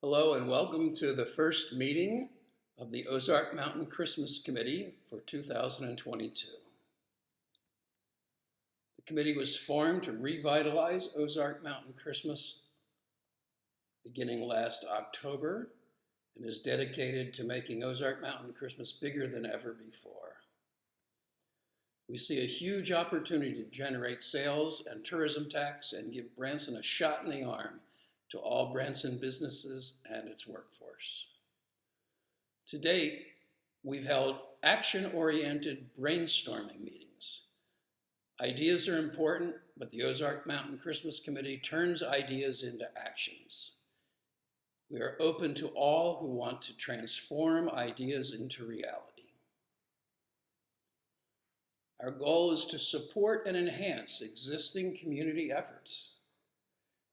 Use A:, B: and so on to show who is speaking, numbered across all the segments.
A: Hello and welcome to the first meeting of the Ozark Mountain Christmas Committee for 2022. The committee was formed to revitalize Ozark Mountain Christmas beginning last October and is dedicated to making Ozark Mountain Christmas bigger than ever before. We see a huge opportunity to generate sales and tourism tax and give Branson a shot in the arm to all Branson businesses and its workforce. To date, we've held action-oriented brainstorming meetings. Ideas are important, but the Ozark Mountain Christmas Committee turns ideas into actions. We are open to all who want to transform ideas into reality. Our goal is to support and enhance existing community efforts.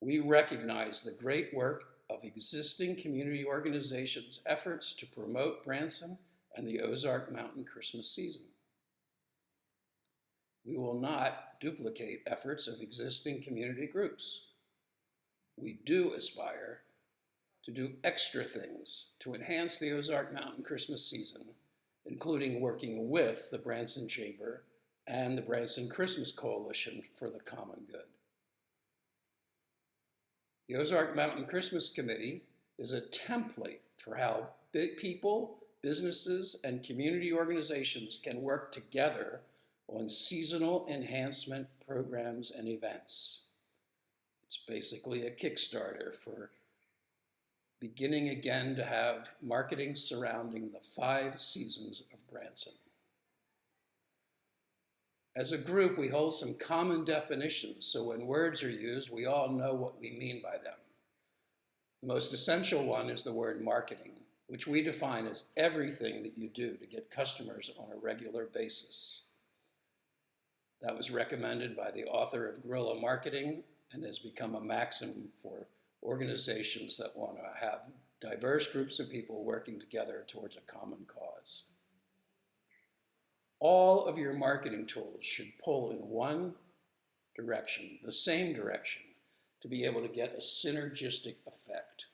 A: We recognize the great work of existing community organizations' efforts to promote Branson and the Ozark Mountain Christmas season. We will not duplicate efforts of existing community groups. We do aspire to do extra things to enhance the Ozark Mountain Christmas season, including working with the Branson Chamber and the Branson Christmas Coalition for the common good. The Ozark Mountain Christmas Committee is a template for how people, businesses, and community organizations can work together on seasonal enhancement programs and events. It's basically a Kickstarter for beginning again to have marketing surrounding the 5 seasons of Branson. As a group, we hold some common definitions, so when words are used, we all know what we mean by them. The most essential one is the word marketing, which we define as everything that you do to get customers on a regular basis. That was recommended by the author of Guerrilla Marketing and has become a maxim for organizations that want to have diverse groups of people working together towards a common cause. All of your marketing tools should pull in one direction, the same direction, to be able to get a synergistic effect.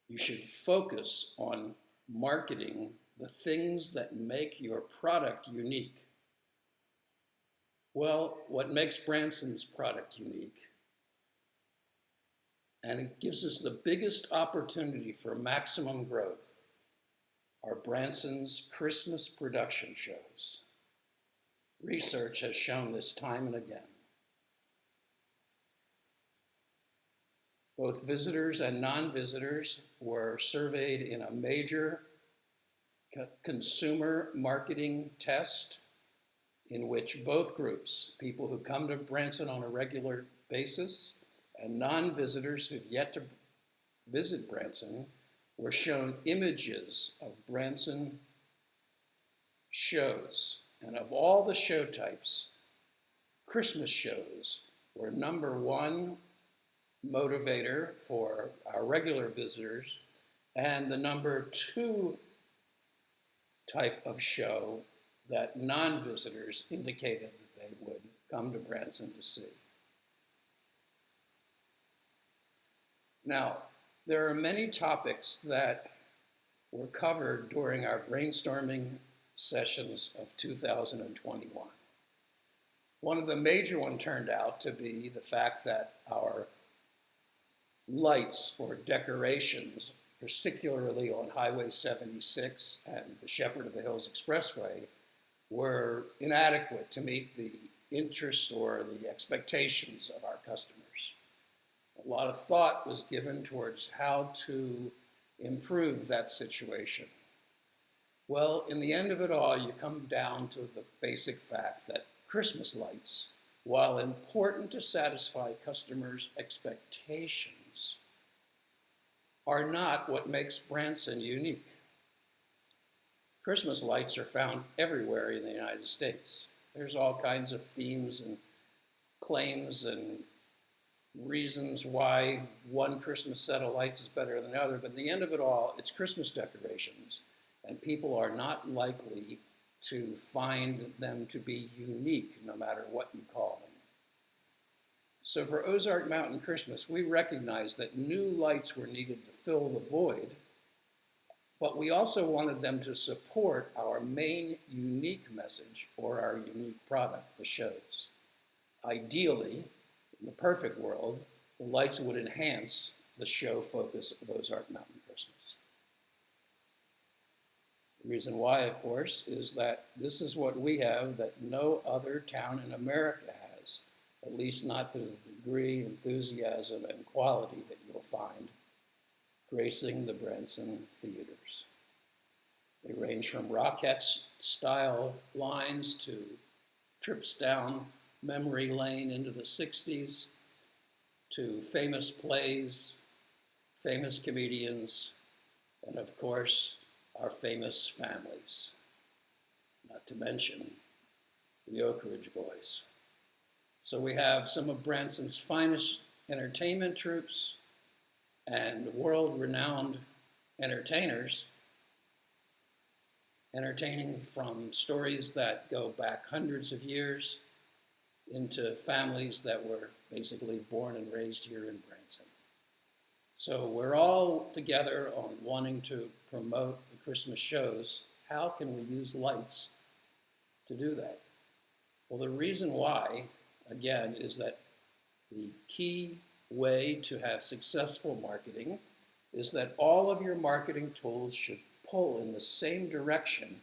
A: You should focus on marketing the things that make your product unique. Well, what makes Branson's product unique, and it gives us the biggest opportunity for maximum growth, are Branson's Christmas production shows. Research has shown this time and again. Both visitors and non-visitors were surveyed in a major consumer marketing test in which both groups, people who come to Branson on a regular basis and non-visitors who've yet to visit Branson, were shown images of Branson shows. And of all the show types, Christmas shows were #1 motivator for our regular visitors and the #2 type of show that non-visitors indicated that they would come to Branson to see. Now, there are many topics that were covered during our brainstorming sessions of 2021. One of the major ones turned out to be the fact that our lights or decorations, particularly on Highway 76 and the Shepherd of the Hills Expressway, were inadequate to meet the interests or the expectations of our customers. A lot of thought was given towards how to improve that situation. Well, in the end of it all, you come down to the basic fact that Christmas lights, while important to satisfy customers' expectations, are not what makes Branson unique. Christmas lights are found everywhere in the United States. There's all kinds of themes and claims and reasons why one Christmas set of lights is better than the other, but at the end of it all, it's Christmas decorations, and people are not likely to find them to be unique no matter what you call them. So for Ozark Mountain Christmas, we recognized that new lights were needed to fill the void, but we also wanted them to support our main unique message or our unique product, the shows. Ideally, in the perfect world, the lights would enhance the show focus of Ozark Mountain Christmas. The reason why, of course, is that this is what we have that no other town in America has, at least not to the degree, enthusiasm, and quality that you'll find gracing the Branson theaters. They range from Rockette-style lines to trips down memory lane into the 60s, to famous plays, famous comedians, and of course, our famous families, not to mention the Oak Ridge Boys. So we have some of Branson's finest entertainment troupes and world-renowned entertainers entertaining from stories that go back hundreds of years into families that were basically born and raised here in Branson. So we're all together on wanting to promote the Christmas shows. How can we use lights to do that? Well, the reason why, again, is that the key way to have successful marketing is that all of your marketing tools should pull in the same direction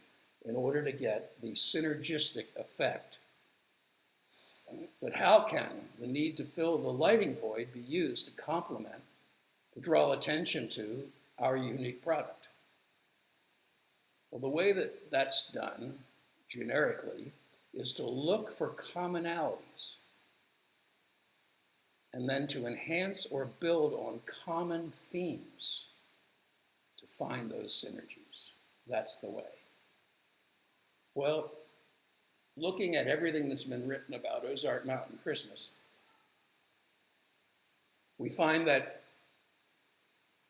A: in order to get the synergistic effect. But how can the need to fill the lighting void be used to complement, to draw attention to our unique product? Well, the way that that's done, generically, is to look for commonalities and then to enhance or build on common themes to find those synergies. That's the way. Well, looking at everything that's been written about Ozark Mountain Christmas, we find that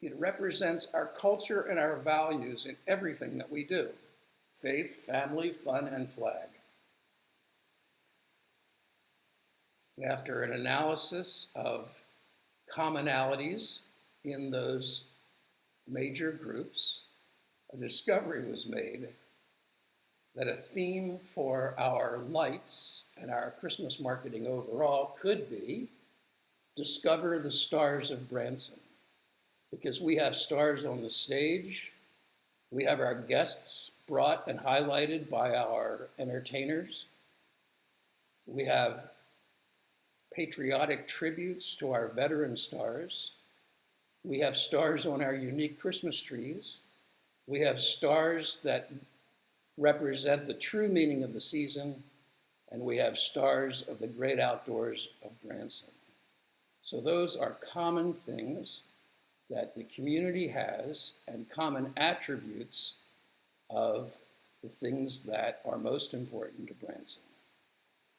A: it represents our culture and our values in everything that we do: faith, family, fun, and flag. After an analysis of commonalities in those major groups, a discovery was made that a theme for our lights and our Christmas marketing overall could be discover the stars of Branson. Because we have stars on the stage, we have our guests brought and highlighted by our entertainers, we have patriotic tributes to our veteran stars, we have stars on our unique Christmas trees, we have stars that represent the true meaning of the season, and we have stars of the great outdoors of Branson. So those are common things that the community has and common attributes of the things that are most important to Branson.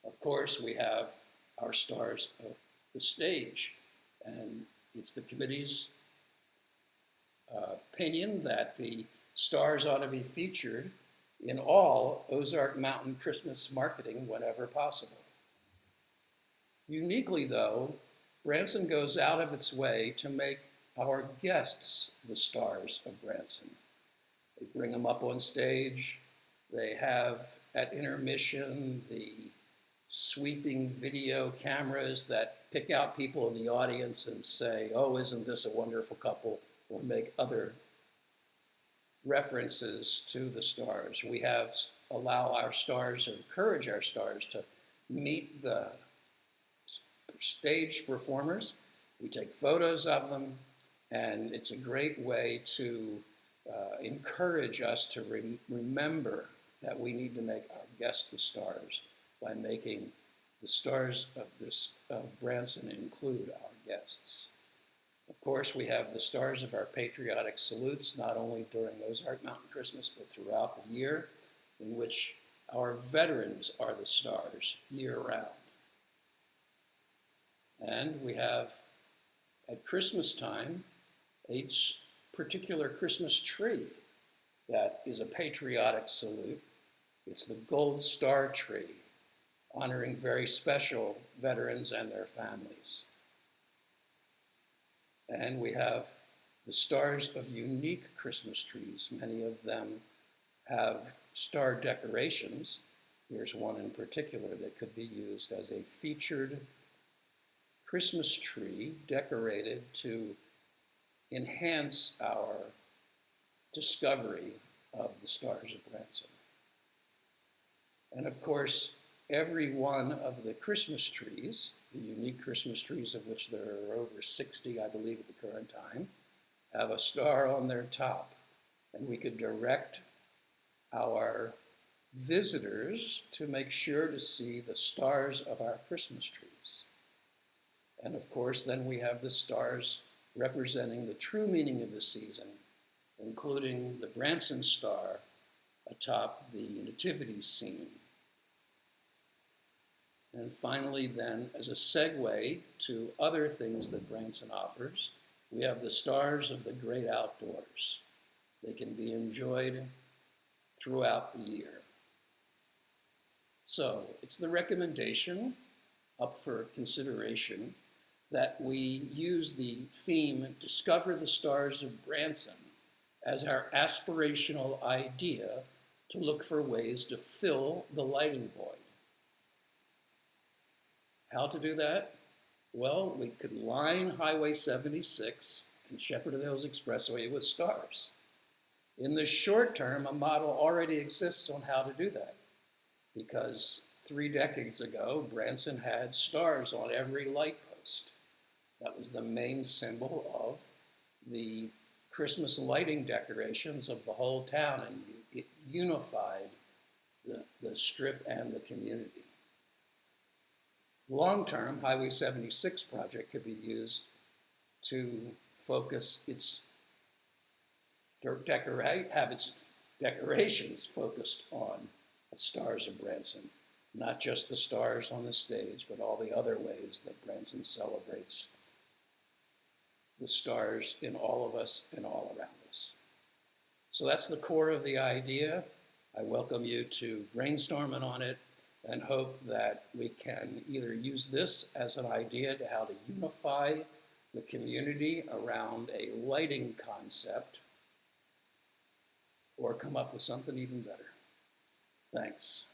A: Of course, we have our stars of the stage, and it's the committee's opinion that the stars ought to be featured in all Ozark Mountain Christmas marketing whenever possible. Uniquely, though, Branson goes out of its way to make our guests the stars of Branson. They bring them up on stage. They have, at intermission, the sweeping video cameras that pick out people in the audience and say, "Oh, isn't this a wonderful couple?" or make other references to the stars. We have allow our stars or encourage our stars to meet the stage performers. We take photos of them, and it's a great way to encourage us to remember that we need to make our guests the stars by making the stars of Branson include our guests. Of course, we have the stars of our patriotic salutes, not only during Ozark Mountain Christmas, but throughout the year, in which our veterans are the stars year-round. And we have, at Christmas time, a particular Christmas tree that is a patriotic salute. It's the Gold Star tree honoring very special veterans and their families. And we have the stars of unique Christmas trees. Many of them have star decorations. Here's one in particular that could be used as a featured Christmas tree decorated to enhance our discovery of the stars of Branson. And of course, every one of the Christmas trees, the unique Christmas trees of which there are over 60, I believe, at the current time, have a star on their top. And we could direct our visitors to make sure to see the stars of our Christmas trees. And of course, then we have the stars representing the true meaning of the season, including the Branson star atop the nativity scene. And finally, then, as a segue to other things that Branson offers, we have the stars of the great outdoors. They can be enjoyed throughout the year. So it's the recommendation up for consideration that we use the theme Discover the Stars of Branson as our aspirational idea to look for ways to fill the lighting void. How to do that? Well, we could line Highway 76 and Shepherd of the Hills Expressway with stars. In the short term, a model already exists on how to do that, because 3 decades ago, Branson had stars on every light post. That was the main symbol of the Christmas lighting decorations of the whole town, and it unified the strip and the community. Long-term, Highway 76 project could be used to focus its have its decorations focused on the stars of Branson, not just the stars on the stage, but all the other ways that Branson celebrates the stars in all of us and all around us. So that's the core of the idea. I welcome you to brainstorming on it and hope that we can either use this as an idea to how to unify the community around a lighting concept, or come up with something even better. Thanks.